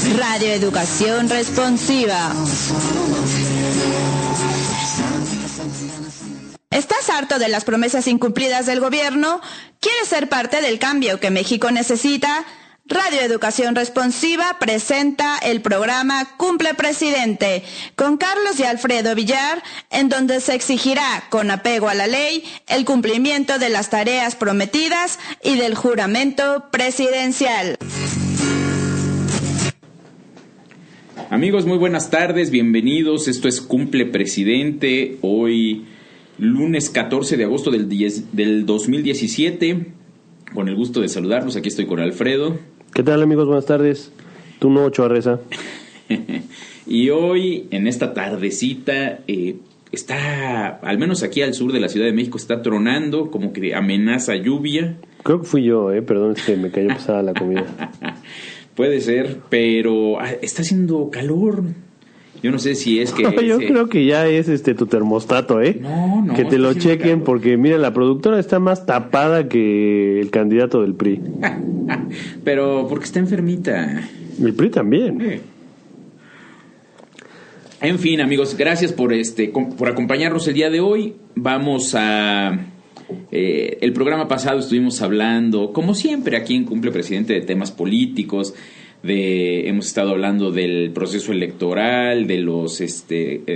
Radio Educación Responsiva. ¿Estás harto de las promesas incumplidas del gobierno? ¿Quieres ser parte del cambio que México necesita? Radio Educación Responsiva presenta el programa Cumple Presidente con Carlos y Alfredo Villar, en donde se exigirá, con apego a la ley, el cumplimiento de las tareas prometidas y del juramento presidencial. Amigos, muy buenas tardes, bienvenidos. Esto es Cumple Presidente, hoy lunes 14 de agosto del 2017. Con el gusto de saludarlos, aquí estoy con Alfredo. ¿Qué tal, amigos? Buenas tardes. Tú no, Ochoa Reza. Y hoy, en esta tardecita, está, al menos aquí al sur de la Ciudad de México, está tronando, como que amenaza lluvia. Creo que fui yo, perdón, es que me cayó pesada la comida. Puede ser, pero está haciendo calor. Yo no sé si es que... Yo creo que ya es tu termostato, No. Que te lo chequen calor. Porque, mira, la productora está más tapada que el candidato del PRI. Pero porque está enfermita. El PRI también. En fin, amigos, gracias por acompañarnos el día de hoy. Vamos a... el programa pasado estuvimos hablando, como siempre aquí en Cumple Presidente, de temas políticos. Hemos estado hablando del proceso electoral, de los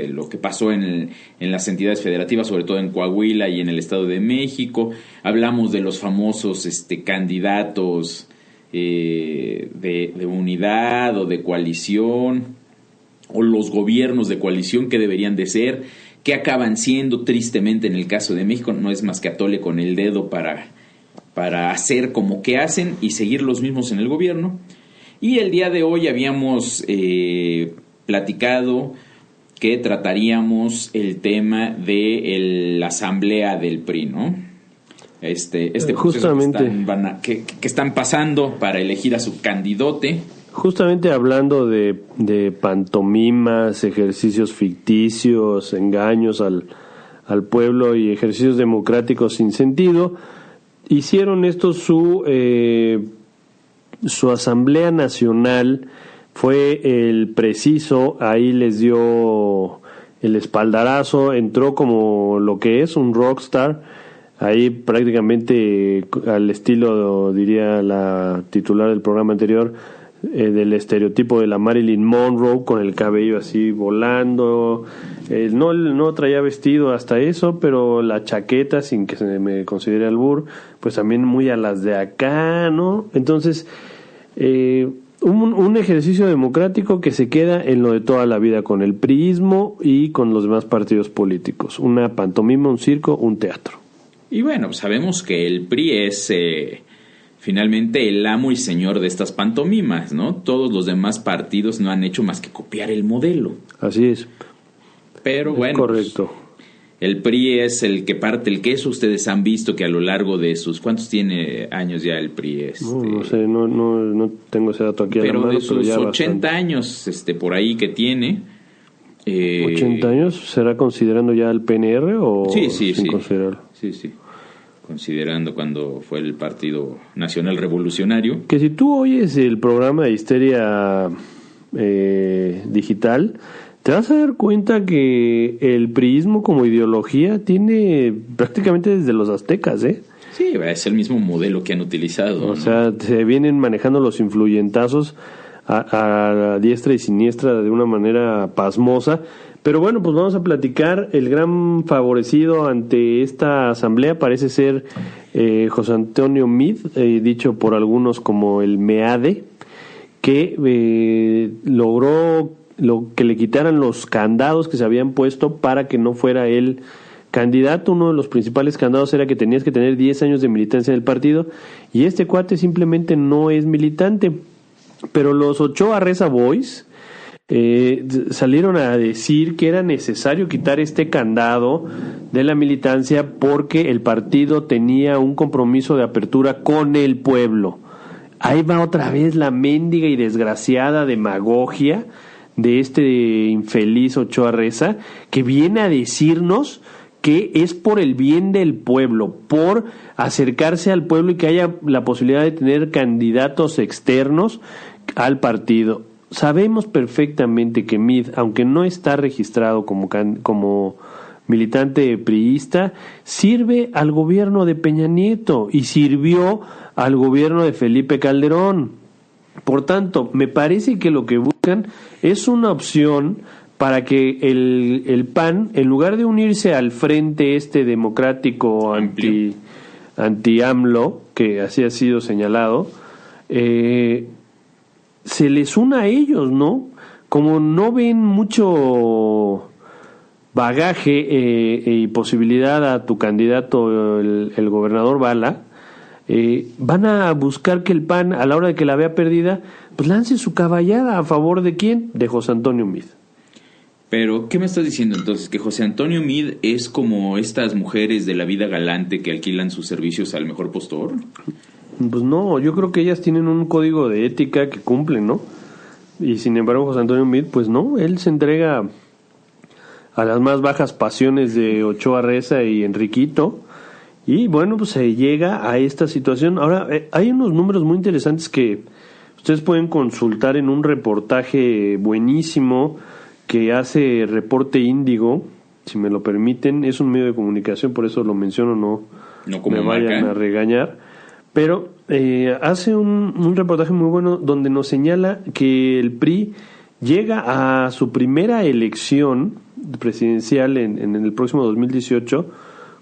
lo que pasó en las entidades federativas, sobre todo en Coahuila y en el Estado de México. Hablamos de los famosos candidatos de unidad o de coalición, o los gobiernos de coalición que deberían de ser, que acaban siendo tristemente en el caso de México. No es más que atole con el dedo para hacer como que hacen y seguir los mismos en el gobierno. Y el día de hoy habíamos platicado que trataríamos el tema de la asamblea del PRI, ¿no? Este justamente que están pasando para elegir a su candidote. Justamente hablando de pantomimas, ejercicios ficticios, engaños al pueblo y ejercicios democráticos sin sentido, hicieron esto su Asamblea Nacional. Fue el preciso, ahí les dio el espaldarazo, entró como lo que es un rockstar, ahí prácticamente al estilo, diría la titular del programa anterior, del estereotipo de la Marilyn Monroe, con el cabello así volando. No traía vestido hasta eso, pero la chaqueta, sin que se me considere albur, pues también muy a las de acá, ¿no? Entonces, un ejercicio democrático que se queda en lo de toda la vida con el priismo y con los demás partidos políticos. Una pantomima, un circo, un teatro. Y bueno, sabemos que el PRI es finalmente el amo y señor de estas pantomimas, ¿no? Todos los demás partidos no han hecho más que copiar el modelo. Así es. Pero bueno, correcto. Pues, el PRI es el que parte el queso. Ustedes han visto que a lo largo de sus... ¿Cuántos tiene años ya el PRI? No sé, no tengo ese dato aquí a la mano, pero de sus ya 80 bastante. años por ahí que tiene... ¿80 años? ¿Será considerando ya el PNR o sin considerarlo? Sí. Considerando cuando fue el Partido Nacional Revolucionario. Que si tú oyes el programa de Histeria Digital, te vas a dar cuenta que el priismo como ideología tiene prácticamente desde los aztecas, Sí, es el mismo modelo que han utilizado. O sea, se vienen manejando los influyentazos a diestra y siniestra de una manera pasmosa. Pero bueno, pues vamos a platicar. El gran favorecido ante esta asamblea parece ser José Antonio Meade, dicho por algunos como el MEADE, que logró que le quitaran los candados que se habían puesto para que no fuera él candidato. Uno de los principales candados era que tenías que tener 10 años de militancia en el partido, y este cuate simplemente no es militante. Pero los Ochoa Reza Boys salieron a decir que era necesario quitar este candado de la militancia porque el partido tenía un compromiso de apertura con el pueblo. Ahí va otra vez la mendiga y desgraciada demagogia de este infeliz Ochoa Reza, que viene a decirnos que es por el bien del pueblo, por acercarse al pueblo y que haya la posibilidad de tener candidatos externos al partido. sabemos perfectamente que Meade, aunque no está registrado como militante priista, sirve al gobierno de Peña Nieto y sirvió al gobierno de Felipe Calderón. Por tanto, me parece que lo que buscan es una opción para que el PAN, en lugar de unirse al frente democrático anti-AMLO, que así ha sido señalado, se les una a ellos, ¿no? Como no ven mucho bagaje y posibilidad a tu candidato, el gobernador Bala, van a buscar que el PAN, a la hora de que la vea perdida, pues lance su caballada a favor de ¿quién? De José Antonio Meade. Pero, ¿qué me estás diciendo entonces? ¿Que José Antonio Meade es como estas mujeres de la vida galante que alquilan sus servicios al mejor postor? Pues no, yo creo que ellas tienen un código de ética que cumplen, ¿no? Y sin embargo José Antonio Meade, pues no, él se entrega a las más bajas pasiones de Ochoa Reza y Enriquito, y bueno, pues se llega a esta situación. Ahora, hay unos números muy interesantes que ustedes pueden consultar en un reportaje buenísimo que hace Reporte Índigo, si me lo permiten. Es un medio de comunicación, por eso lo menciono, no como me vayan a regañar. Pero hace un reportaje muy bueno donde nos señala que el PRI llega a su primera elección presidencial en el próximo 2018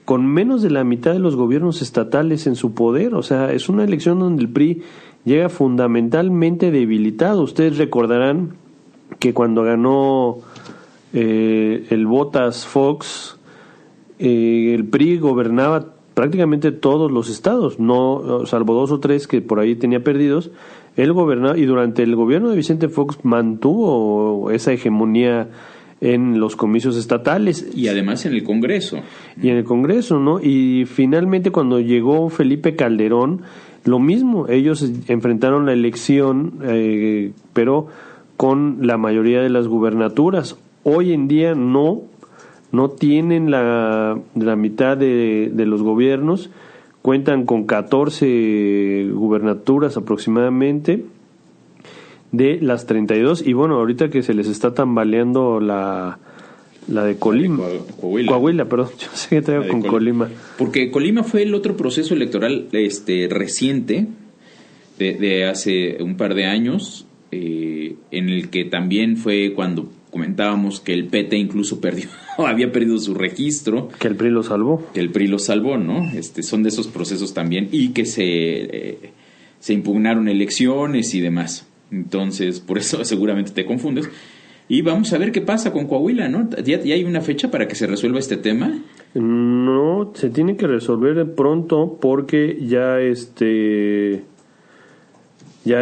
con menos de la mitad de los gobiernos estatales en su poder. O sea, es una elección donde el PRI llega fundamentalmente debilitado. Ustedes recordarán que cuando ganó el Botas Fox, el PRI gobernaba prácticamente todos los estados, no salvo 2 o 3 que por ahí tenía perdidos. Él gobernaba, y durante el gobierno de Vicente Fox mantuvo esa hegemonía en los comicios estatales. Y además en el Congreso. Y en el Congreso, ¿no? Y finalmente cuando llegó Felipe Calderón, lo mismo, ellos enfrentaron la elección, pero con la mayoría de las gubernaturas. Hoy en día no tienen la mitad de los gobiernos, cuentan con 14 gubernaturas aproximadamente de las 32, y bueno, ahorita que se les está tambaleando la de Colima, Coahuila, perdón, yo sé que traigo con Colima. Porque Colima fue el otro proceso electoral reciente de hace un par de años, en el que también fue cuando comentábamos que el PT incluso había perdido su registro. Que el PRI lo salvó. ¿No? Son de esos procesos también, y que se impugnaron elecciones y demás. Entonces, por eso seguramente te confundes. Y vamos a ver qué pasa con Coahuila, ¿no? ¿Ya hay una fecha para que se resuelva este tema? No, se tiene que resolver pronto porque ya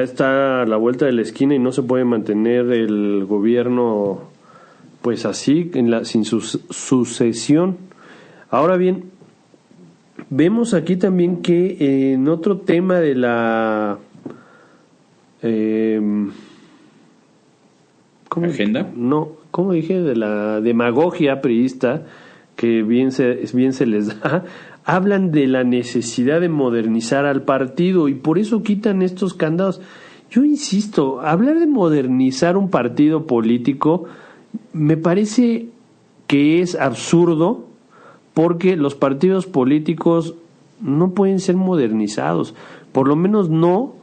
está a la vuelta de la esquina y no se puede mantener el gobierno pues así, sin sucesión. Ahora bien, vemos aquí también que en otro tema de la ¿agenda? No, ¿cómo dije? De la demagogia priista, que bien se les da, hablan de la necesidad de modernizar al partido y por eso quitan estos candados. Yo insisto, hablar de modernizar un partido político me parece que es absurdo, porque los partidos políticos no pueden ser modernizados, por lo menos no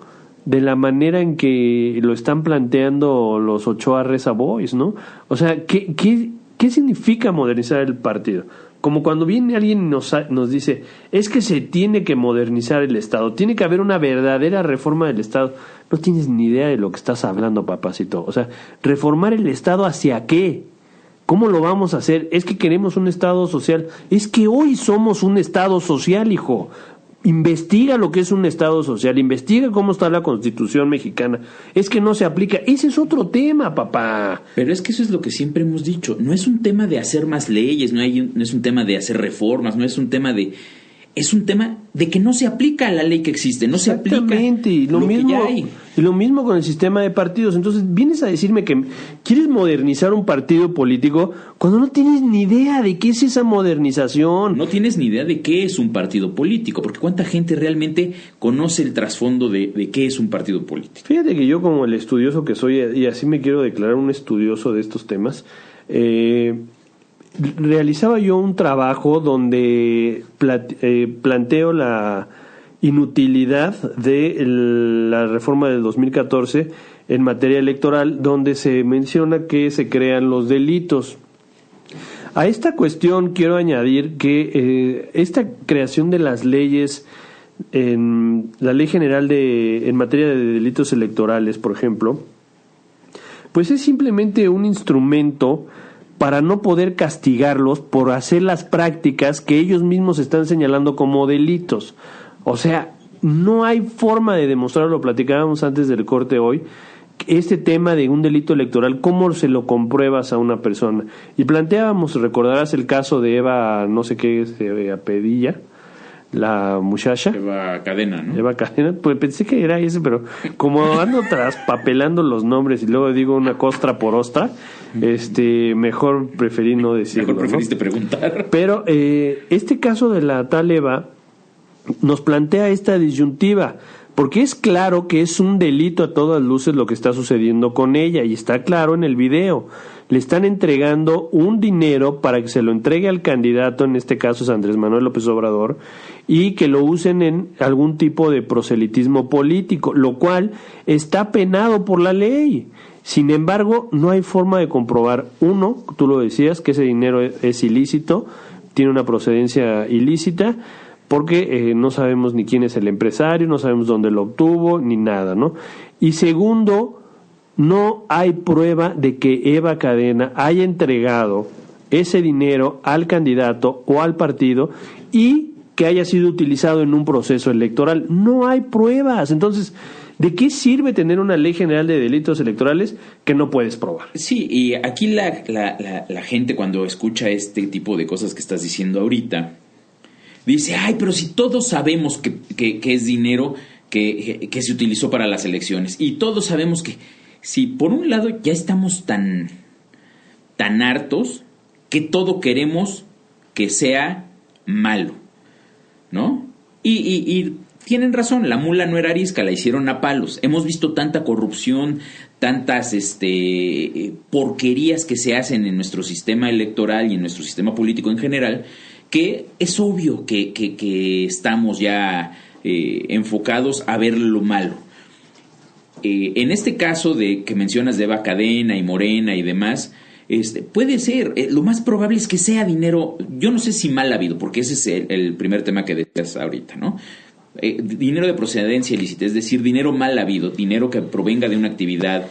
de la manera en que lo están planteando los Ochoa Reza Boys, ¿no? O sea, ¿qué significa modernizar el partido? Como cuando viene alguien y nos dice, es que se tiene que modernizar el Estado, tiene que haber una verdadera reforma del Estado. No tienes ni idea de lo que estás hablando, papacito. O sea, ¿reformar el Estado hacia qué? ¿Cómo lo vamos a hacer? Es que queremos un Estado social. Es que hoy somos un Estado social, hijo. Investiga lo que es un Estado social, investiga cómo está la Constitución mexicana. Es que no se aplica. Ese es otro tema, papá. Pero es que eso es lo que siempre hemos dicho. No es un tema de hacer más leyes, no es un tema de hacer reformas, no es un tema de... es un tema de que no se aplica la ley que existe, no se aplica y lo mismo, que ya hay. Y lo mismo con el sistema de partidos. Entonces vienes a decirme que quieres modernizar un partido político cuando no tienes ni idea de qué es esa modernización. No tienes ni idea de qué es un partido político, porque cuánta gente realmente conoce el trasfondo de qué es un partido político. Fíjate que yo, como el estudioso que soy, y así me quiero declarar un estudioso de estos temas, realizaba yo un trabajo donde planteo la inutilidad de la reforma del 2014 en materia electoral, donde se menciona que se crean los delitos. A esta cuestión quiero añadir que esta creación de las leyes, en la Ley General en materia de delitos electorales, por ejemplo, pues es simplemente un instrumento para no poder castigarlos por hacer las prácticas que ellos mismos están señalando como delitos. O sea, no hay forma de demostrarlo. Platicábamos antes del corte hoy, este tema de un delito electoral, ¿cómo se lo compruebas a una persona? Y planteábamos, recordarás el caso de Eva, no sé qué, Pedilla, la muchacha. Eva Cadena, ¿no? Eva Cadena, pues pensé que era ese, pero como ando traspapelando los nombres y luego digo una costra por ostra, mejor preferí no decirlo. Mejor preferiste, ¿no?, preguntar. Pero este caso de la tal Eva nos plantea esta disyuntiva, porque es claro que es un delito a todas luces lo que está sucediendo con ella, y está claro en el video. Le están entregando un dinero para que se lo entregue al candidato, en este caso es Andrés Manuel López Obrador, y que lo usen en algún tipo de proselitismo político, lo cual está penado por la ley. Sin embargo, no hay forma de comprobar, uno, tú lo decías, que ese dinero es ilícito, tiene una procedencia ilícita, porque no sabemos ni quién es el empresario, no sabemos dónde lo obtuvo, ni nada, ¿no? Y segundo, no hay prueba de que Eva Cadena haya entregado ese dinero al candidato o al partido y que haya sido utilizado en un proceso electoral. No hay pruebas. Entonces, ¿de qué sirve tener una ley general de delitos electorales que no puedes probar? Sí, y aquí la gente, cuando escucha este tipo de cosas que estás diciendo ahorita, dice, ay, pero si todos sabemos que es dinero que se utilizó para las elecciones, y todos sabemos que, si por un lado ya estamos tan hartos que todo queremos que sea malo, ¿no? Y tienen razón, la mula no era arisca, la hicieron a palos. Hemos visto tanta corrupción, tantas porquerías que se hacen en nuestro sistema electoral y en nuestro sistema político en general, que es obvio que estamos ya enfocados a ver lo malo. En este caso de que mencionas de Eva Cadena y Morena y demás, puede ser, lo más probable es que sea dinero, yo no sé si mal habido, porque ese es el primer tema que decías ahorita, ¿no? Dinero de procedencia ilícita, es decir, dinero mal habido, dinero que provenga de una actividad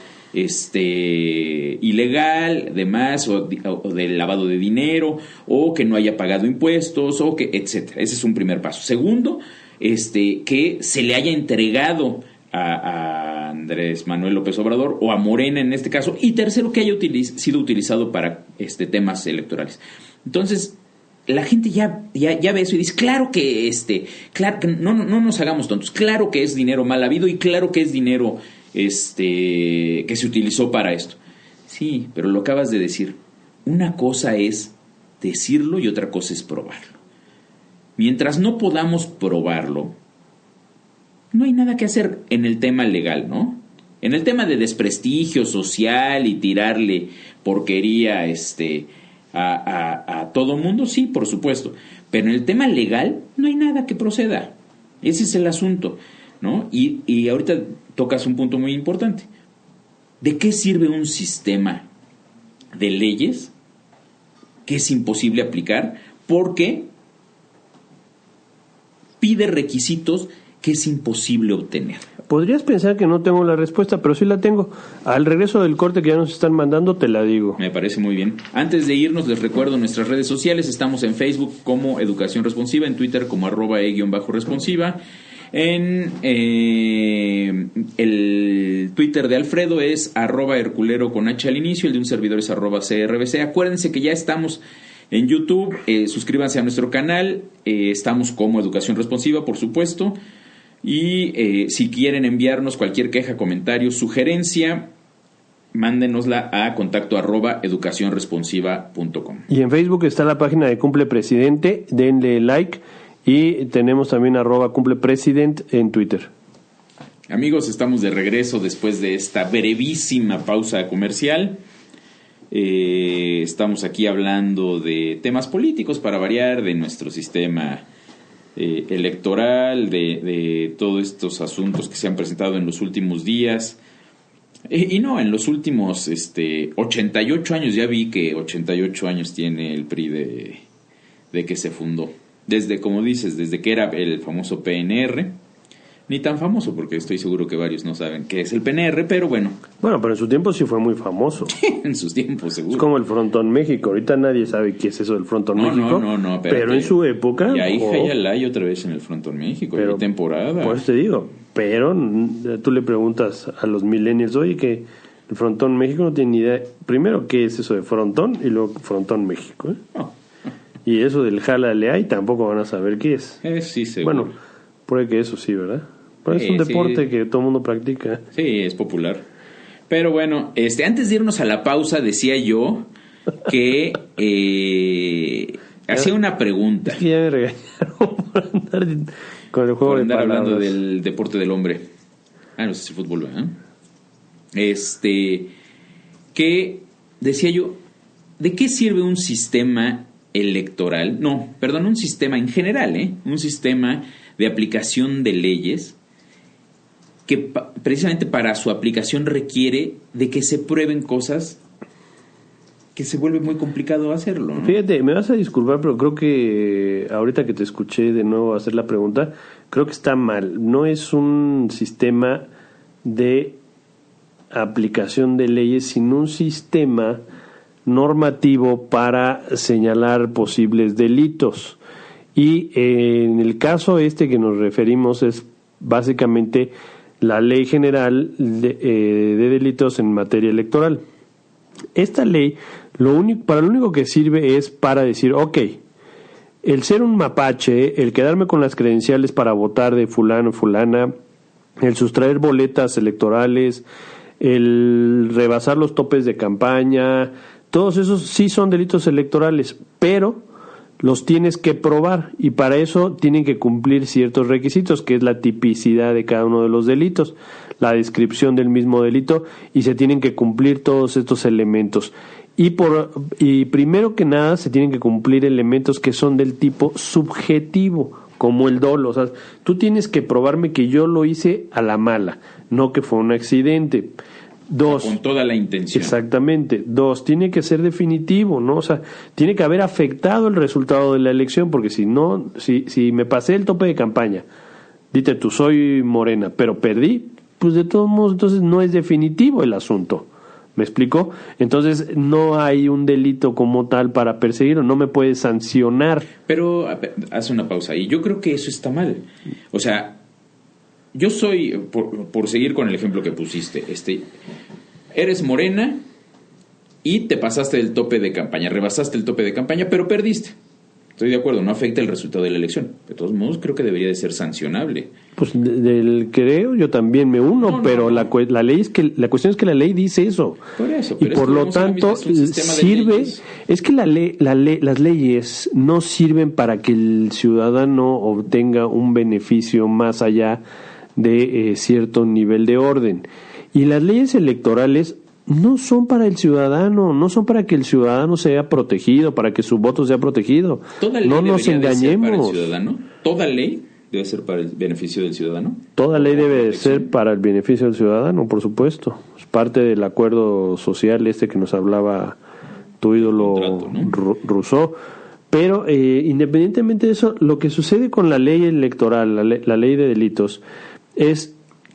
ilegal, demás, o del lavado de dinero, o que no haya pagado impuestos, o que etcétera. Ese es un primer paso. Segundo, que se le haya entregado a Andrés Manuel López Obrador o a Morena en este caso, y tercero, que haya sido utilizado para temas electorales. Entonces, la gente ya ve eso y dice, claro que no nos hagamos tontos, claro que es dinero mal habido y claro que es dinero que se utilizó para esto. Sí, pero lo acabas de decir. Una cosa es decirlo y otra cosa es probarlo. Mientras no podamos probarlo, no hay nada que hacer en el tema legal, ¿no? En el tema de desprestigio social y tirarle porquería a todo mundo, sí, por supuesto. Pero en el tema legal no hay nada que proceda. Ese es el asunto, ¿no? Y ahorita tocas un punto muy importante. ¿De qué sirve un sistema de leyes que es imposible aplicar porque pide requisitos que es imposible obtener? Podrías pensar que no tengo la respuesta, pero sí la tengo. Al regreso del corte que ya nos están mandando, te la digo. Me parece muy bien. Antes de irnos, les recuerdo nuestras redes sociales. Estamos en Facebook como Educación Responsiva, en Twitter como @e_responsiva. En el Twitter de Alfredo es @herculero con H al inicio, el de un servidor es @crbc. Acuérdense que ya estamos En YouTube, suscríbanse a nuestro canal. Estamos como Educación Responsiva, por supuesto. Y si quieren enviarnos cualquier queja, comentario, sugerencia, mándenosla a contacto@educacionresponsiva.com. Y en Facebook está la página de Cumple Presidente, denle like, y tenemos también @cumplepresident en Twitter. Amigos, estamos de regreso después de esta brevísima pausa comercial. Estamos aquí hablando de temas políticos para variar, de nuestro sistema electoral, de todos estos asuntos que se han presentado en los últimos días. Y no, en los últimos 88 años, ya vi que 88 años tiene el PRI de que se fundó. Desde, como dices, desde que era el famoso PNR, ni tan famoso porque estoy seguro que varios no saben qué es el PNR, pero bueno. Bueno, pero en su tiempo sí fue muy famoso. En sus tiempos, seguro. Es como el Frontón México, ahorita nadie sabe qué es eso del Frontón México. No, pero en su época... Y ahí hay otra vez en el Frontón México, hay temporada. Pues te digo, pero tú le preguntas a los millennials, oye, que el Frontón México no tiene ni idea, primero, qué es eso de Frontón, y luego Frontón México, ¿eh? Y eso del jálale ahí tampoco van a saber qué es. Sí, seguro. Bueno, puede que eso sí, ¿verdad? Pero es un deporte que todo el mundo practica. Sí, es popular. Pero bueno, antes de irnos a la pausa, decía yo que hacía una pregunta. Es que ya me regañaron por andar con el juego por de andar palabras. hablando del deporte del hombre. No sé si el fútbol, ¿verdad? Que decía yo, ¿de qué sirve un sistema electoral? No, perdón, un sistema en general, un sistema de aplicación de leyes que precisamente para su aplicación requiere de que se prueben cosas que se vuelve muy complicado hacerlo, ¿no? Fíjate, me vas a disculpar, pero creo que ahorita que te escuché de nuevo hacer la pregunta, creo que está mal. No es un sistema de aplicación de leyes, sino un sistema normativo para señalar posibles delitos. Y en el caso que nos referimos es básicamente la Ley General de Delitos en materia electoral. Esta ley para lo único que sirve es para decir, ok, el ser un mapache, el quedarme con las credenciales para votar de fulano, fulana, el sustraer boletas electorales, el rebasar los topes de campaña, todos esos sí son delitos electorales, pero los tienes que probar y para eso tienen que cumplir ciertos requisitos, que es la tipicidad de cada uno de los delitos, la descripción del mismo delito, y se tienen que cumplir todos estos elementos. Y primero que nada se tienen que cumplir elementos que son del tipo subjetivo, como el dolo. O sea, tú tienes que probarme que yo lo hice a la mala, no que fue un accidente. Dos, con toda la intención. Exactamente. Dos, tiene que ser definitivo, ¿no? O sea, tiene que haber afectado el resultado de la elección, porque si no, si me pasé el tope de campaña, dite tú, soy morena, pero perdí, pues de todos modos, entonces no es definitivo el asunto. ¿Me explico? Entonces no hay un delito como tal para perseguirlo, no me puede sancionar. Pero haz una pausa ahí. Yo creo que eso está mal. O sea, yo soy, por seguir con el ejemplo que pusiste, eres morena y te pasaste del tope de campaña, rebasaste el tope de campaña, pero perdiste. Estoy de acuerdo, no afecta el resultado de la elección. De todos modos, creo que debería de ser sancionable. Pues creo, yo también me uno, pero la ley la cuestión es que la ley dice eso. Por eso, y por lo tanto sirve, es que las leyes no sirven para que el ciudadano obtenga un beneficio más allá de cierto nivel de orden. Y las leyes electorales no son para el ciudadano, no son para que el ciudadano sea protegido, para que su voto sea protegido. ¿Toda ley no nos engañemos. Para el ciudadano? ¿Toda ley debe ser para el beneficio del ciudadano? Toda ley debe ser para el beneficio del ciudadano, por supuesto. Es parte del acuerdo social que nos hablaba tu ídolo, contrato, ¿no? Rousseau. Pero independientemente de eso, lo que sucede con la ley electoral, la ley de delitos, es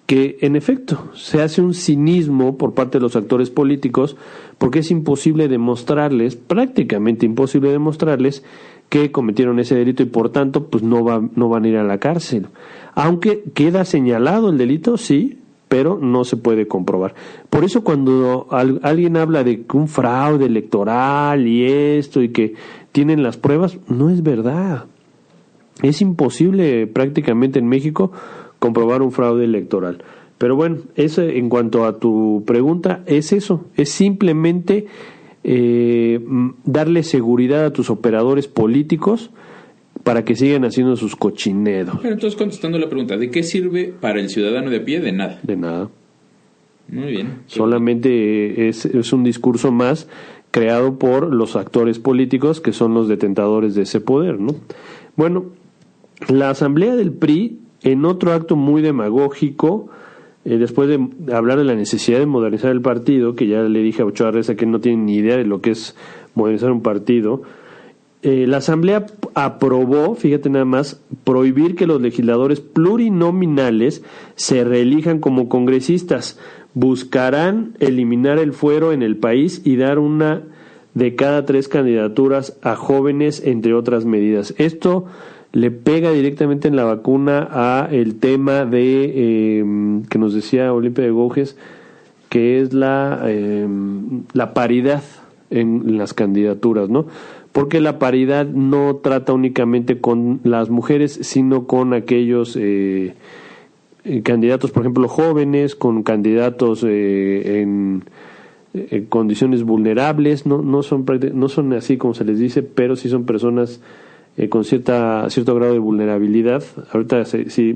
que en efecto se hace un cinismo por parte de los actores políticos, porque es imposible demostrarles, prácticamente imposible demostrarles que cometieron ese delito y por tanto pues no van a ir a la cárcel. Aunque queda señalado el delito, sí, pero no se puede comprobar. Por eso cuando alguien habla de un fraude electoral y esto y que tienen las pruebas. No es verdad. Es imposible prácticamente en México comprobar un fraude electoral. Pero bueno, eso en cuanto a tu pregunta, es eso, es simplemente darle seguridad a tus operadores políticos para que sigan haciendo sus cochinedos. Pero entonces, contestando la pregunta, ¿de qué sirve para el ciudadano de a pie? De nada. De nada. Muy bien. Solamente es un discurso más creado por los actores políticos que son los detentadores de ese poder, ¿no? Bueno, la asamblea del PRI, en otro acto muy demagógico, después de hablar de la necesidad de modernizar el partido, que ya le dije a Ochoa Reza que no tiene ni idea de lo que es modernizar un partido, la asamblea aprobó, fíjate nada más, prohibir que los legisladores plurinominales se reelijan como congresistas. Buscarán eliminar el fuero en el país y dar una de cada 3 candidaturas a jóvenes, entre otras medidas. Esto le pega directamente en la vacuna a el tema de que nos decía Olimpia de Gouges, que es la paridad en las candidaturas, ¿no? Porque la paridad no trata únicamente con las mujeres, sino con aquellos candidatos, por ejemplo, jóvenes, con candidatos en condiciones vulnerables, no son así como se les dice, pero sí son personas con cierto grado de vulnerabilidad. Ahorita,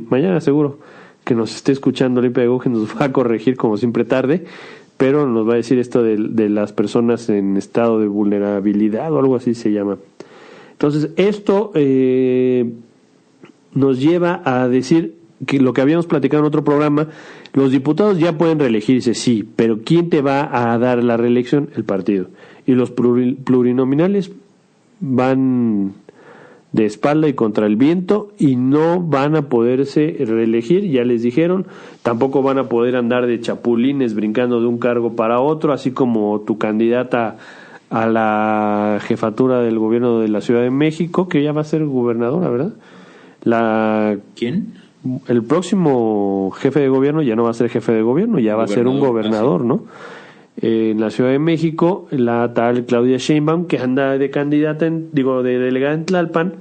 mañana seguro que nos esté escuchando Olimpia de Gouges nos va a corregir como siempre tarde, pero nos va a decir esto de las personas en estado de vulnerabilidad o algo así se llama. Entonces, esto nos lleva a decir que lo que habíamos platicado en otro programa, los diputados ya pueden reelegirse, sí, pero ¿quién te va a dar la reelección? El partido. Y los plurinominales van de espalda y contra el viento y no van a poderse reelegir, ya les dijeron, tampoco van a poder andar de chapulines brincando de un cargo para otro, así como tu candidata a la jefatura del gobierno de la Ciudad de México, que ya va a ser gobernadora, ¿verdad? ¿Quién? El próximo jefe de gobierno ya no va a ser jefe de gobierno, ya va a ser un gobernador, ¿no? En la Ciudad de México, la tal Claudia Sheinbaum, que anda de candidata, de delegada en Tlalpan,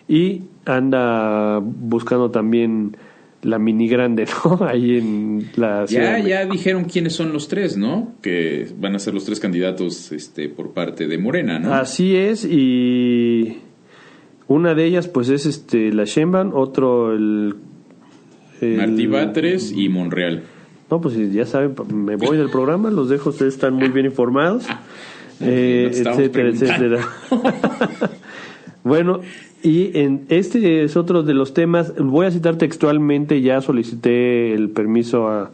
y anda buscando también la mini grande, ¿no? Ahí en la Ciudad. Ya dijeron quiénes son los 3, ¿no? Que van a ser los 3 candidatos por parte de Morena, ¿no? Así es, y una de ellas pues es la Sheinbaum, otro el Martí Batres y Monreal. No, pues ya saben, me voy del programa, los dejo, ustedes están muy bien informados, etcétera. Bueno, y este es otro de los temas, voy a citar textualmente, ya solicité el permiso a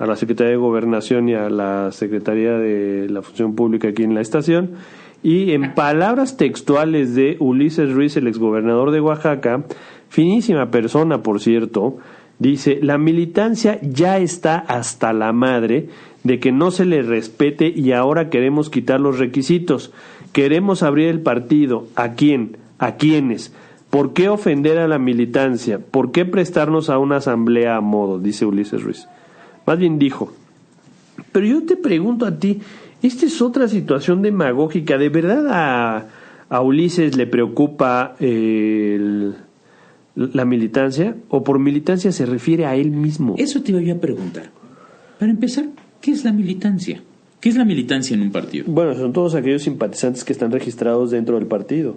la Secretaría de Gobernación y a la Secretaría de la Función Pública aquí en la estación, y en palabras textuales de Ulises Ruiz, el exgobernador de Oaxaca, finísima persona, por cierto, dice: la militancia ya está hasta la madre de que no se le respete y ahora queremos quitar los requisitos. Queremos abrir el partido. ¿A quién? ¿A quiénes? ¿Por qué ofender a la militancia? ¿Por qué prestarnos a una asamblea a modo? Dice Ulises Ruiz. Más bien dijo. Pero yo te pregunto a ti, esta es otra situación demagógica. ¿De verdad a Ulises le preocupa la militancia, o por militancia se refiere a él mismo? Eso te iba yo a preguntar. Para empezar, ¿qué es la militancia? ¿Qué es la militancia en un partido? Bueno, son todos aquellos simpatizantes que están registrados dentro del partido.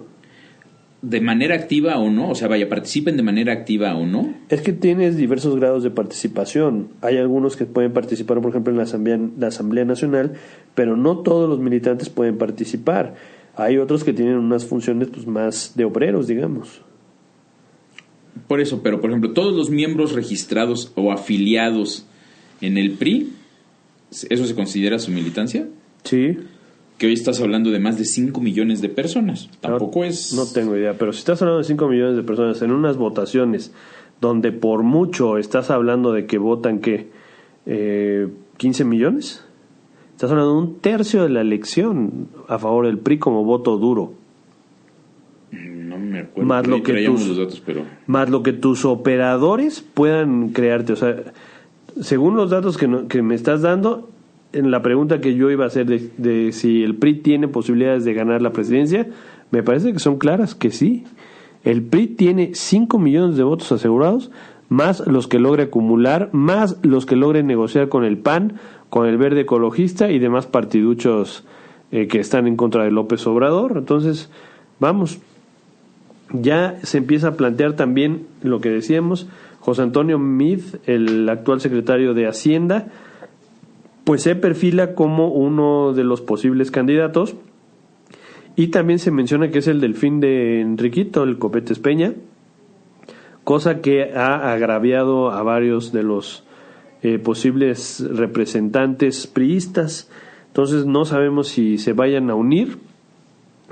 ¿De manera activa o no? O sea, participen de manera activa o no. Es que tienes diversos grados de participación. Hay algunos que pueden participar, por ejemplo, en la Asamblea Nacional, pero no todos los militantes pueden participar. Hay otros que tienen unas funciones pues más de obreros, digamos. Por eso, pero por ejemplo, todos los miembros registrados o afiliados en el PRI, ¿eso se considera su militancia? Sí. Que hoy estás hablando de más de 5 millones de personas. Tampoco es... No tengo idea, pero si estás hablando de 5 millones de personas en unas votaciones donde por mucho estás hablando de que votan, ¿qué? 15 millones. Estás hablando de un tercio de la elección a favor del PRI como voto duro. No me acuerdo. Más lo que los datos, pero... más lo que tus operadores puedan crearte. O sea, según los datos que me estás dando, en la pregunta que yo iba a hacer de si el PRI tiene posibilidades de ganar la presidencia, Me parece que son claras, que sí. El PRI tiene 5 millones de votos asegurados, más los que logre acumular, más los que logre negociar con el PAN, con el Verde Ecologista y demás partiduchos que están en contra de López Obrador. Entonces, vamos, ya se empieza a plantear también lo que decíamos. José Antonio Meade, el actual secretario de Hacienda, pues se perfila como uno de los posibles candidatos, y también se menciona que es el delfín de Enriquito, el Copetes Peña, cosa que ha agraviado a varios de los posibles representantes priistas. Entonces no sabemos si se vayan a unir,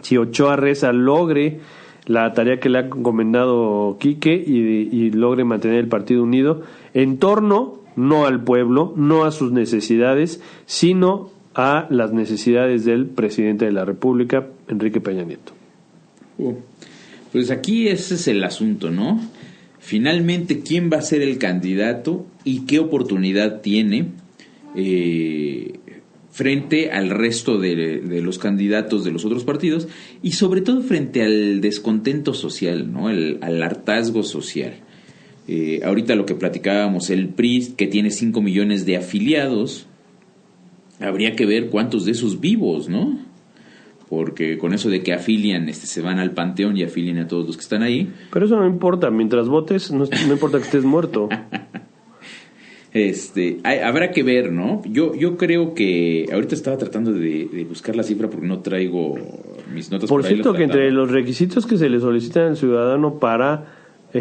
si Ochoa Reza logre la tarea que le ha encomendado Quique y logre mantener el partido unido en torno, no al pueblo, no a sus necesidades, sino a las necesidades del presidente de la República, Enrique Peña Nieto. Pues aquí ese es el asunto, ¿no? Finalmente, ¿quién va a ser el candidato y qué oportunidad tiene frente al resto de los candidatos de los otros partidos, y sobre todo frente al descontento social, ¿no? Al hartazgo social? Ahorita lo que platicábamos, el PRI, que tiene 5 millones de afiliados, habría que ver cuántos de esos vivos, ¿no? Porque con eso de que afilian, se van al panteón y afilian a todos los que están ahí. Pero eso no importa, mientras votes, no importa que estés muerto. Habrá que ver, ¿no? Yo creo que ahorita estaba tratando de buscar la cifra porque no traigo mis notas. Por cierto, que entre los requisitos que se le solicitan al ciudadano para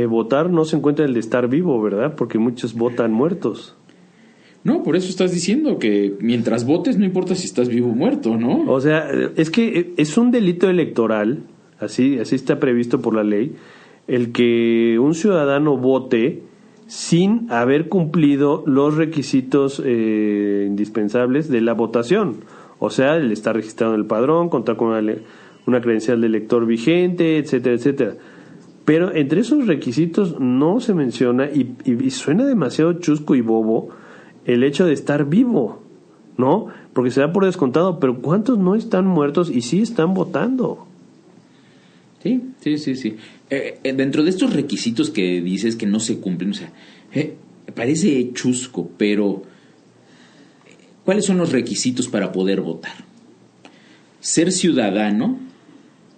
votar no se encuentra el de estar vivo, ¿verdad? Porque muchos votan muertos. No, por eso estás diciendo que mientras votes no importa si estás vivo o muerto, ¿no? O sea, es que es un delito electoral, así está previsto por la ley, el que un ciudadano vote sin haber cumplido los requisitos indispensables de la votación. O sea, el estar registrado en el padrón, contar con una credencial de elector vigente, etcétera, etcétera. Pero entre esos requisitos no se menciona, y suena demasiado chusco y bobo, el hecho de estar vivo, ¿no? Porque se da por descontado, pero ¿cuántos no están muertos y sí están votando? Sí. Dentro de estos requisitos que dices que no se cumplen, o sea, parece chusco, pero ¿cuáles son los requisitos para poder votar? Ser ciudadano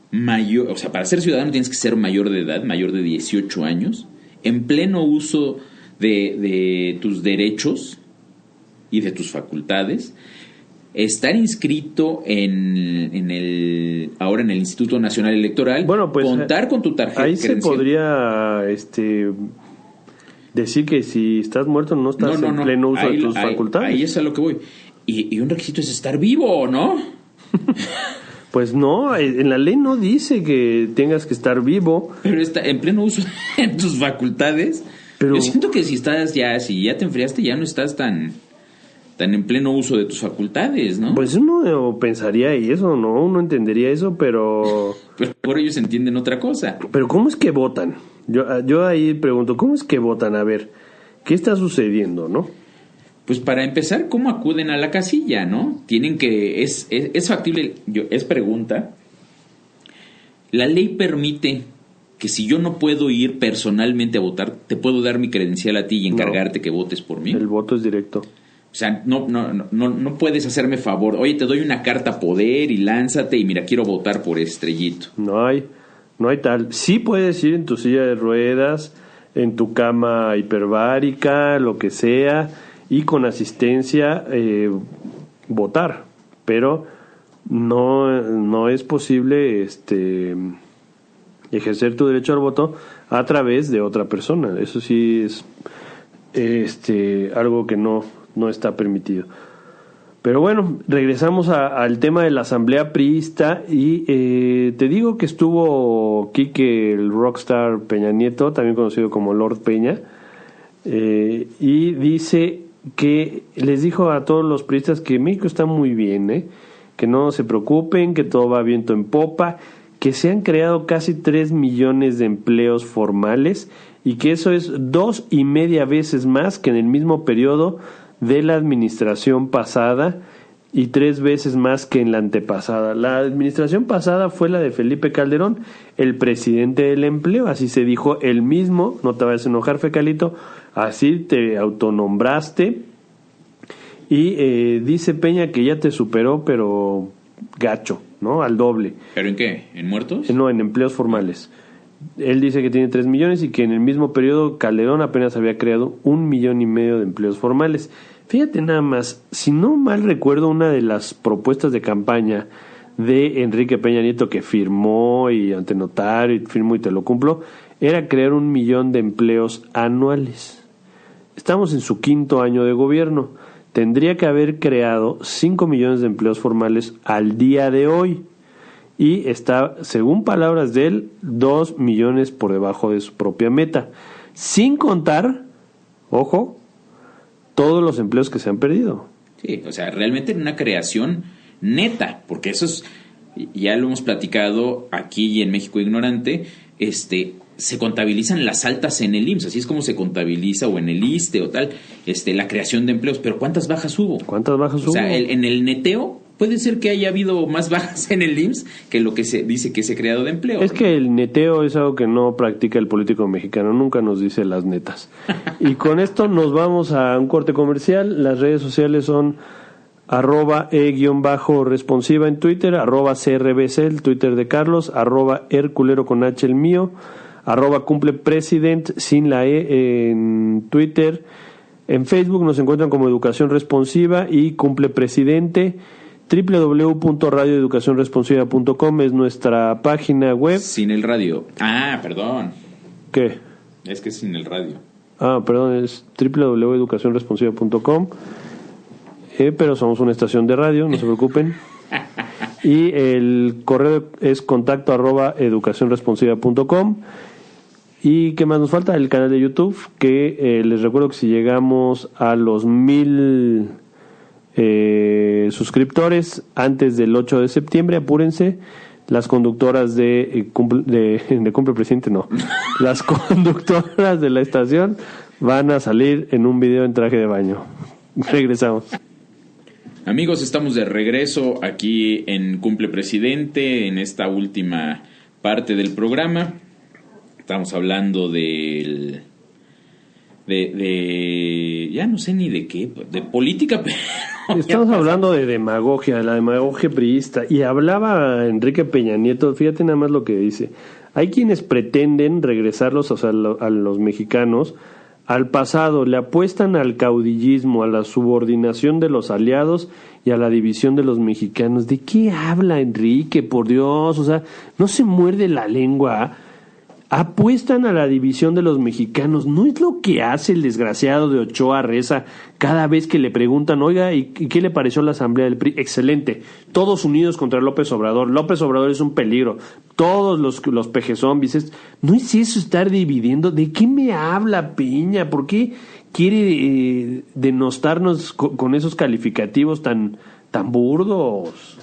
mayor, o sea, para ser ciudadano tienes que ser mayor de edad, mayor de 18 años, en pleno uso de tus derechos y de tus facultades, estar inscrito ahora en el Instituto Nacional Electoral, bueno, pues, contar con tu tarjeta ahí credencial. Se podría decir que si estás muerto no estás en pleno uso de tus facultades. Ahí es a lo que voy. Y un requisito es estar vivo, ¿no? Pues no, en la ley no dice que tengas que estar vivo. Pero está en pleno uso de tus facultades. Pero yo siento que si ya te enfriaste, ya no estás tan en pleno uso de tus facultades, ¿no? Pues uno pensaría eso, ¿no? Uno entendería eso, pero... Pero por ellos entienden otra cosa. Pero ¿cómo es que votan? Yo ahí pregunto, ¿cómo es que votan? A ver, ¿qué está sucediendo, no? Pues para empezar, ¿cómo acuden a la casilla, no? Tienen que... Es factible, es pregunta. La ley permite que si yo no puedo ir personalmente a votar, ¿te puedo dar mi credencial a ti y encargarte que votes por mí? El voto es directo. O sea, no puedes hacerme favor. Oye, te doy una carta poder y lánzate y mira, quiero votar por Estrellito. No hay tal. Sí puedes ir en tu silla de ruedas, en tu cama hiperbárica, lo que sea, y con asistencia votar. Pero no es posible ejercer tu derecho al voto a través de otra persona. Eso sí es algo que no está permitido. Pero bueno, regresamos al tema de la asamblea priista y te digo que estuvo Quique, el rockstar Peña Nieto, también conocido como Lord Peña, y dice que les dijo a todos los priistas que México está muy bien, que no se preocupen, que todo va viento en popa, que se han creado casi 3 millones de empleos formales y que eso es 2.5 veces más que en el mismo periodo de la administración pasada, y 3 veces más que en la antepasada. La administración pasada fue la de Felipe Calderón, el presidente del empleo, así se dijo él mismo, no te vayas a enojar, Fecalito, así te autonombraste, y dice Peña que ya te superó, pero gacho, ¿no? Al doble. ¿Pero en qué? ¿En muertos? No, en empleos formales. Él dice que tiene 3 millones y que en el mismo periodo Calderón apenas había creado 1,5 millones de empleos formales. Fíjate nada más, si no mal recuerdo, una de las propuestas de campaña de Enrique Peña Nieto que firmó y ante notario y firmó y te lo cumplo, era crear 1 millón de empleos anuales. Estamos en su 5º año de gobierno. Tendría que haber creado 5 millones de empleos formales al día de hoy. Y está, según palabras de él, 2 millones por debajo de su propia meta. Sin contar, ojo, todos los empleos que se han perdido. Sí, o sea, realmente una creación neta, porque eso es, ya lo hemos platicado aquí y en México Ignorante, se contabilizan las altas en el IMSS, así es como se contabiliza, o en el ISSSTE o tal, la creación de empleos, pero ¿cuántas bajas hubo? ¿Cuántas bajas hubo? O sea, en el neteo puede ser que haya habido más bajas en el IMSS que lo que se dice que se ha creado de empleo. Es que el neteo es algo que no practica el político mexicano, nunca nos dice las netas. Y con esto nos vamos a un corte comercial. Las redes sociales son @e_responsiva en Twitter, @CRBC, el Twitter de Carlos, @Herculero con H el mío, @cumplepresident sin la E en Twitter. En Facebook nos encuentran como Educación Responsiva y Cumple Presidente. www.radioeducacionresponsiva.com es nuestra página web. Sin el radio. Ah, perdón. ¿Qué? Es que es sin el radio. Ah, perdón, es www.educacionresponsiva.com. Pero somos una estación de radio, no se preocupen. Y el correo es contacto@educacionresponsiva.com. ¿Y qué más nos falta? El canal de YouTube, que les recuerdo que si llegamos a los 1,000 suscriptores antes del 8 de septiembre, apúrense, las conductoras de Cumple Presidente, no, las conductoras de la estación van a salir en un video en traje de baño. Regresamos. Amigos, estamos de regreso aquí en Cumple Presidente, en esta última parte del programa. Estamos hablando de ya no sé ni de qué, de política, pero estamos hablando de demagogia, la demagogia priista. Y hablaba Enrique Peña Nieto, fíjate nada más lo que dice. Hay quienes pretenden regresarlos, o sea, a los mexicanos al pasado, le apuestan al caudillismo, a la subordinación de los aliados y a la división de los mexicanos. ¿De qué habla Enrique? Por Dios, o sea, no se muerde la lengua. Apuestan a la división de los mexicanos. ¿No es lo que hace el desgraciado de Ochoa Reza cada vez que le preguntan, oiga, ¿y qué le pareció la asamblea del PRI? Excelente. Todos unidos contra López Obrador. López Obrador es un peligro. Todos los pejezombies. ¿No es eso estar dividiendo? ¿De qué me habla Peña? ¿Por qué quiere denostarnos con esos calificativos tan burdos?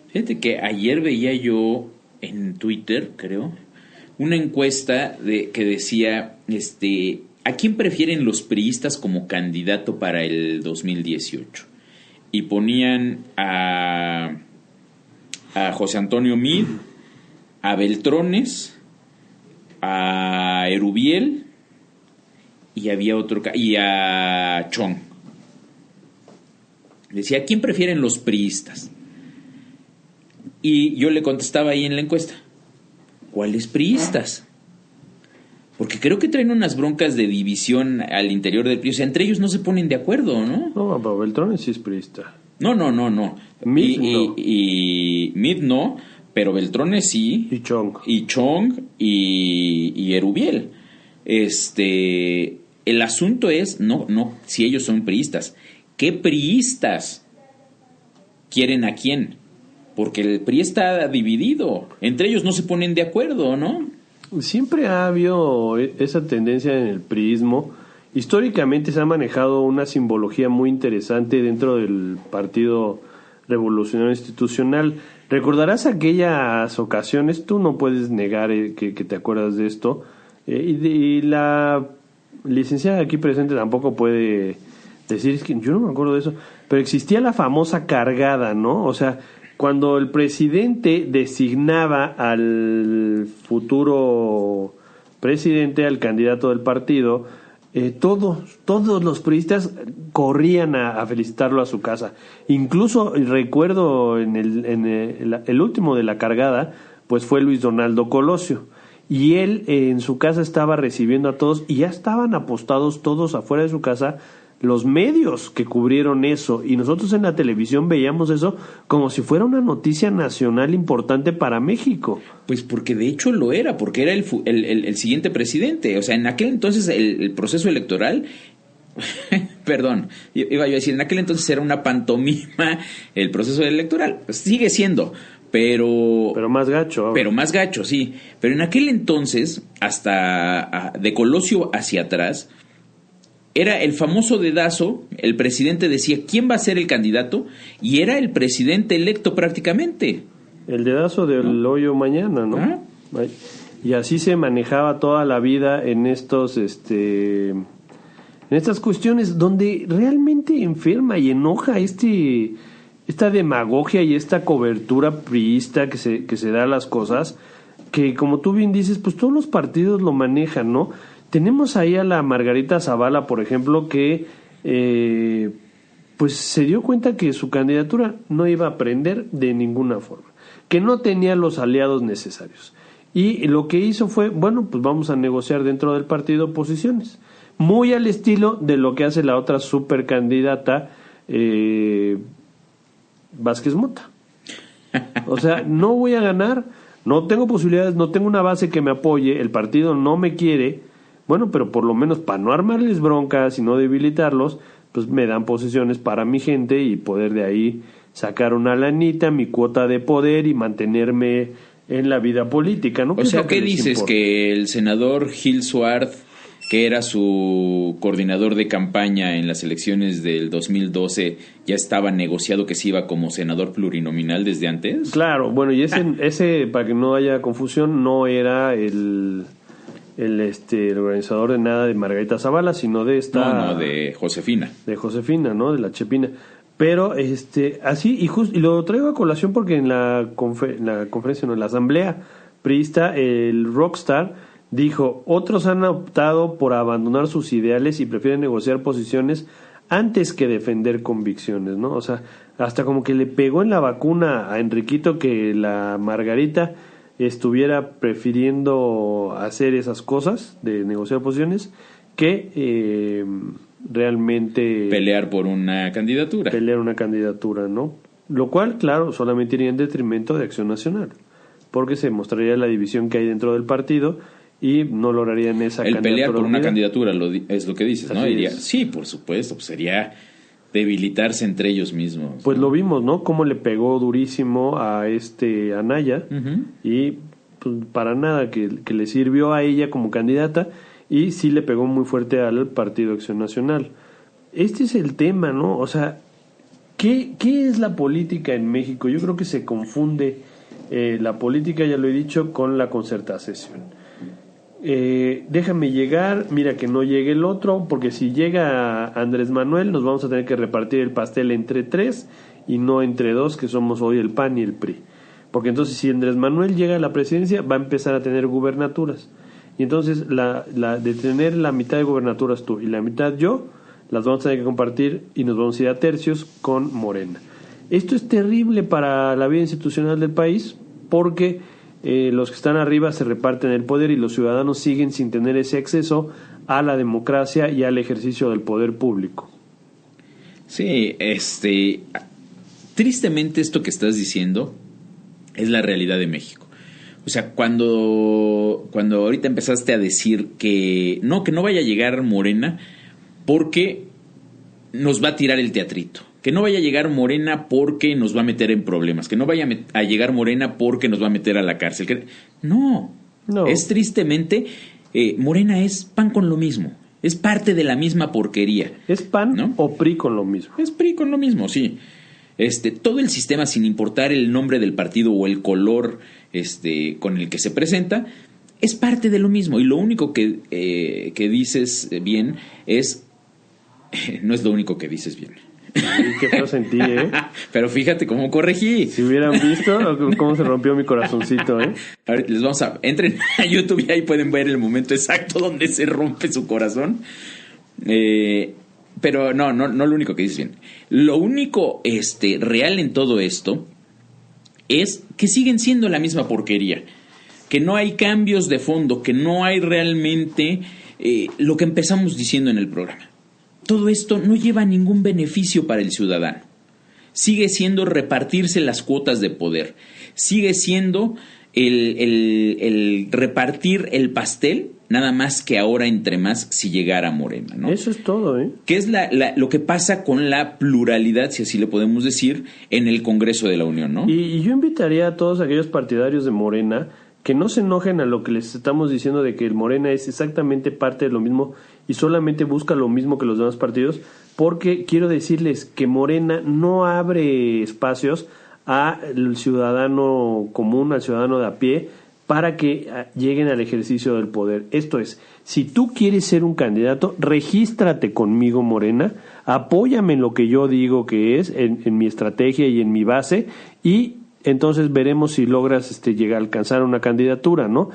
Fíjate que ayer veía yo en Twitter, creo, una encuesta que decía, ¿a quién prefieren los priistas como candidato para el 2018? Y ponían a José Antonio Meade, a Beltrones, a Erubiel y había otro, y a Chong. Decía, ¿a quién prefieren los priistas? Y yo le contestaba ahí en la encuesta, ¿cuáles priistas? Porque creo que traen unas broncas de división al interior del PRI. O sea, entre ellos no se ponen de acuerdo, ¿no? No, pero Beltrones sí es priista. No. Meade no. Y Meade no, pero Beltrones sí. Y Chong. Y Erubiel. El asunto es, no, si ellos son priistas. ¿Qué priistas quieren a quién? Porque el PRI está dividido. Entre ellos no se ponen de acuerdo, ¿no? Siempre ha habido esa tendencia en el priismo. Históricamente se ha manejado una simbología muy interesante dentro del Partido Revolucionario Institucional. Recordarás aquellas ocasiones, tú no puedes negar que te acuerdas de esto, y la licenciada aquí presente tampoco puede decir, es que yo no me acuerdo de eso, pero existía la famosa cargada, ¿no? O sea, cuando el presidente designaba al futuro presidente, al candidato del partido, todos los priistas corrían a felicitarlo a su casa. Incluso recuerdo en el último de la cargada, pues fue Luis Donaldo Colosio. Y él en su casa estaba recibiendo a todos y ya estaban apostados todos afuera de su casa los medios que cubrieron eso. Y nosotros en la televisión veíamos eso como si fuera una noticia nacional importante para México. Pues porque de hecho lo era, porque era el siguiente presidente. O sea, en aquel entonces el proceso electoral... Perdón, iba yo a decir, en aquel entonces era una pantomima el proceso electoral. Pues sigue siendo... Pero más gacho. Ahora. Pero más gacho, sí. Pero en aquel entonces, hasta de Colosio hacia atrás, era el famoso dedazo. El presidente decía quién va a ser el candidato y era el presidente electo prácticamente. El dedazo del hoyo mañana, ¿no? ¿Ah? Y así se manejaba toda la vida en estos, en estas cuestiones donde realmente enferma y enoja esta demagogia y esta cobertura priista que se da a las cosas, que como tú bien dices, pues todos los partidos lo manejan, ¿no? Tenemos ahí a la Margarita Zavala, por ejemplo, que pues se dio cuenta que su candidatura no iba a prender de ninguna forma, que no tenía los aliados necesarios. Y lo que hizo fue, bueno, pues vamos a negociar dentro del partido posiciones, muy al estilo de lo que hace la otra supercandidata, Vázquez Mota. O sea, no voy a ganar, no tengo posibilidades, no tengo una base que me apoye, el partido no me quiere, bueno, pero por lo menos para no armarles broncas y no debilitarlos, pues me dan posiciones para mi gente y poder de ahí sacar una lanita, mi cuota de poder y mantenerme en la vida política, ¿no? O sea, ¿qué dices? Importa? Que el senador Gil Suárez, que era su coordinador de campaña en las elecciones del 2012, ya estaba negociado que se iba como senador plurinominal desde antes. Claro, bueno, y ese para que no haya confusión, no era el organizador de nada de Margarita Zavala, sino de esta... No, de Josefina. De Josefina, ¿no? De la Chepina. Pero, así, y lo traigo a colación porque en la conferencia, no, en la asamblea priista, el Rockstar dijo, otros han optado por abandonar sus ideales y prefieren negociar posiciones antes que defender convicciones, ¿no? O sea, hasta como que le pegó en la vacuna a Enriquito que la Margarita estuviera prefiriendo hacer esas cosas de negociar posiciones que realmente... Pelear por una candidatura. Pelear una candidatura, ¿no? Lo cual, claro, solamente iría en detrimento de Acción Nacional, porque se mostraría la división que hay dentro del partido y no lograrían esa el candidatura. El pelear por una candidatura es lo que dices, ¿no? Diría, sí, por supuesto, pues sería debilitarse entre ellos mismos. Pues ¿no? Lo vimos, ¿no? Cómo le pegó durísimo a Anaya, y pues, para nada que le sirvió a ella como candidata, y sí le pegó muy fuerte al Partido Acción Nacional. Este es el tema, ¿no? O sea, ¿qué es la política en México? Yo creo que se confunde la política, ya lo he dicho, con la concertación. Déjame llegar, mira que no llegue el otro, porque si llega Andrés Manuel nos vamos a tener que repartir el pastel entre 3 y no entre 2, que somos hoy el PAN y el PRI, porque entonces si Andrés Manuel llega a la presidencia va a empezar a tener gubernaturas, y entonces de tener la mitad de gubernaturas tú y la mitad yo, las vamos a tener que compartir y nos vamos a ir a tercios con Morena. Esto es terrible para la vida institucional del país, porque los que están arriba se reparten el poder y los ciudadanos siguen sin tener ese acceso a la democracia y al ejercicio del poder público. Sí, tristemente esto que estás diciendo es la realidad de México. O sea, cuando ahorita empezaste a decir que no vaya a llegar Morena porque nos va a tirar el teatrito. Que no vaya a llegar Morena porque nos va a meter en problemas. Que no vaya a llegar Morena porque nos va a meter a la cárcel. No. Es tristemente, Morena es pan con lo mismo. Es parte de la misma porquería. ¿Es PAN, ¿no? O PRI con lo mismo? Es PRI con lo mismo, sí. Todo el sistema, sin importar el nombre del partido o el color con el que se presenta, es parte de lo mismo. Y lo único que dices bien es No es lo único que dices bien. Qué feo sentí, ¿eh? Pero fíjate cómo corregí. Si hubieran visto cómo se rompió mi corazoncito, ¿eh? A ver, entren a YouTube y ahí pueden ver el momento exacto donde se rompe su corazón. Pero no lo único que dices bien. Lo único real en todo esto es que siguen siendo la misma porquería. Que no hay cambios de fondo, que no hay realmente lo que empezamos diciendo en el programa. Todo esto no lleva ningún beneficio para el ciudadano. Sigue siendo repartirse las cuotas de poder. Sigue siendo el repartir el pastel, nada más que ahora entre más si llegara Morena, ¿no? Eso es todo, ¿eh? Que es lo que pasa con la pluralidad, si así le podemos decir, en el Congreso de la Unión, ¿no? Y yo invitaría a todos aquellos partidarios de Morena que no se enojen a lo que les estamos diciendo de que el Morena es exactamente parte de lo mismo y solamente busca lo mismo que los demás partidos, porque quiero decirles que Morena no abre espacios al ciudadano común, al ciudadano de a pie, para que lleguen al ejercicio del poder. Esto es, si tú quieres ser un candidato, regístrate conmigo, Morena, apóyame en lo que yo digo que es, en mi estrategia y en mi base, y entonces veremos si logras llegar a alcanzar una candidatura, ¿no?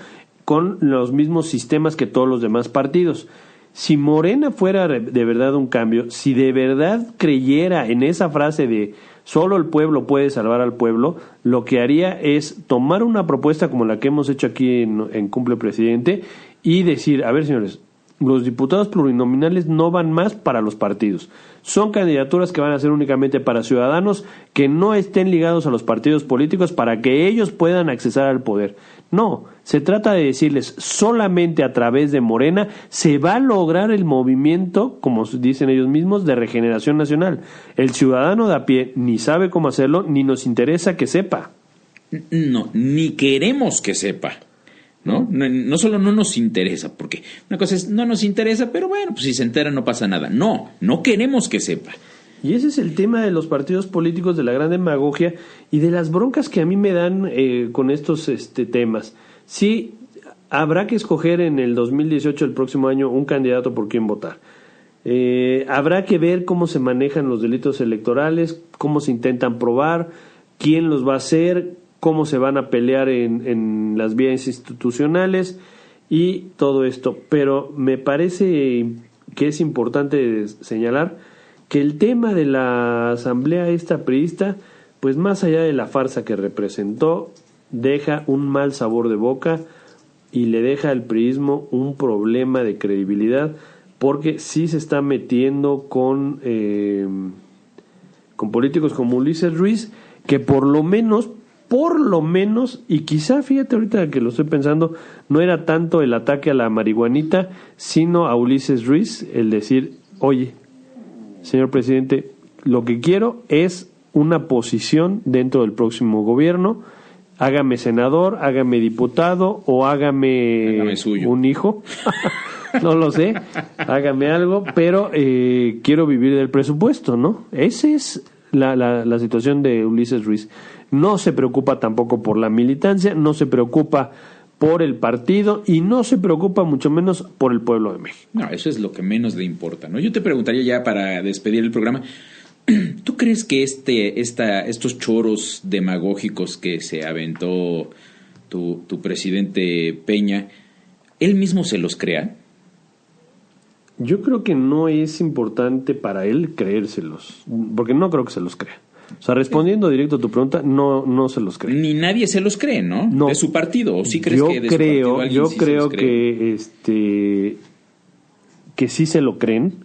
Con los mismos sistemas que todos los demás partidos. Si Morena fuera de verdad un cambio, si de verdad creyera en esa frase de solo el pueblo puede salvar al pueblo, lo que haría es tomar una propuesta como la que hemos hecho aquí en Cumple Presidente y decir, a ver, señores, los diputados plurinominales no van más para los partidos. Son candidaturas que van a ser únicamente para ciudadanos que no estén ligados a los partidos políticos para que ellos puedan accesar al poder. No, se trata de decirles solamente a través de Morena se va a lograr el movimiento, como dicen ellos mismos, de regeneración nacional. El ciudadano de a pie ni sabe cómo hacerlo, ni nos interesa que sepa. No, ni queremos que sepa. No solo no nos interesa, porque una cosa es no nos interesa, pero bueno, pues si se entera no pasa nada. No queremos que sepa. Y ese es el tema de los partidos políticos, de la gran demagogia y de las broncas que a mí me dan con estos temas. Sí, habrá que escoger en el 2018, el próximo año, un candidato por quien votar. Habrá que ver cómo se manejan los delitos electorales, cómo se intentan probar, quién los va a hacer, cómo se van a pelear en las vías institucionales y todo esto. Pero me parece que es importante señalar que el tema de la asamblea priista, pues más allá de la farsa que representó, deja un mal sabor de boca y le deja al priismo un problema de credibilidad, porque sí se está metiendo con políticos como Ulises Ruiz, que por lo menos, y quizá, fíjate ahorita que lo estoy pensando, no era tanto el ataque a la marihuanita, sino a Ulises Ruiz, el decir, oye, señor presidente, lo que quiero es una posición dentro del próximo gobierno, hágame senador, hágame diputado o hágame suyo. Un hijo, no lo sé, hágame algo, pero quiero vivir del presupuesto, ¿no? Esa es la situación de Ulises Ruiz. No se preocupa tampoco por la militancia, no se preocupa por el partido y no se preocupa mucho menos por el pueblo de México. No, eso es lo que menos le importa, ¿no? Yo te preguntaría ya para despedir el programa, ¿tú crees que estos choros demagógicos que se aventó tu presidente Peña, él mismo se los crea? Yo creo que no es importante para él creérselos, porque no creo que se los crea. O sea, respondiendo directo a tu pregunta, no se los cree. Ni nadie se los cree, ¿no? No. De su partido, ¿o sí crees que de su partido alguien yo sí creo se los cree? que sí se lo creen,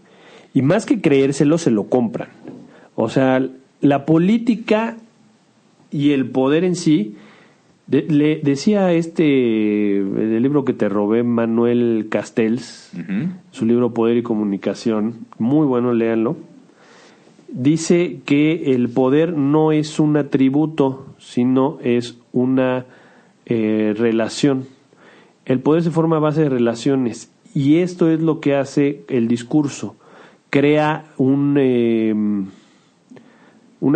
y más que creérselo, se lo compran. O sea, la política y el poder en sí, le decía el libro que te robé, Manuel Castells, su libro Poder y Comunicación, muy bueno, léanlo. Dice que el poder no es un atributo, sino es una relación. El poder se forma a base de relaciones, y esto es lo que hace el discurso. Crea una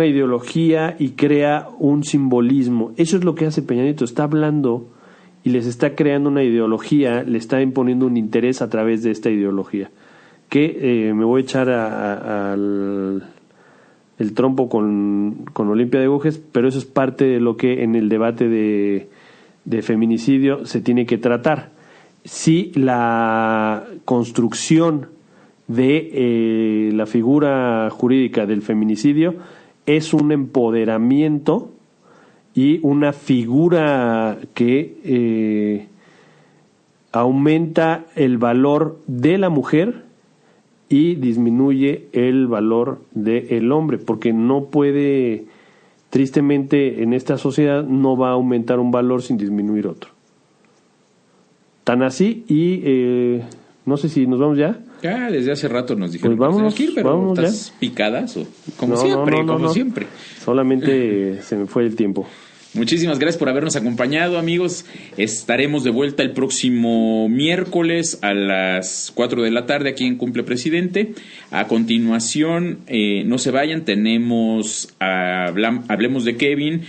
ideología y crea un simbolismo. Eso es lo que hace Peña Nieto. Está hablando y les está creando una ideología, le está imponiendo un interés a través de esta ideología, que me voy a echar al el trompo con Olimpia de Gúrez, pero eso es parte de lo que en el debate de feminicidio se tiene que tratar. Si la construcción de la figura jurídica del feminicidio es un empoderamiento y una figura que aumenta el valor de la mujer y disminuye el valor del hombre, porque no puede, tristemente en esta sociedad no va a aumentar un valor sin disminuir otro. Tan así, y no sé si nos vamos ya. Ya, desde hace rato nos dijeron pues vámonos, que ir, pero vámonos ¿estás ya picadas o como no. siempre? Solamente se me fue el tiempo. Muchísimas gracias por habernos acompañado, amigos. Estaremos de vuelta el próximo miércoles a las 4 de la tarde aquí en Cumple Presidente. A continuación, no se vayan, tenemos Hablemos de Kevin.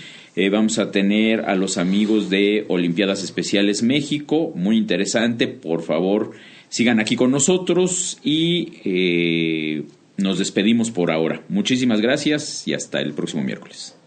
Vamos a tener a los amigos de Olimpiadas Especiales México. Muy interesante, por favor, sigan aquí con nosotros y nos despedimos por ahora. Muchísimas gracias y hasta el próximo miércoles.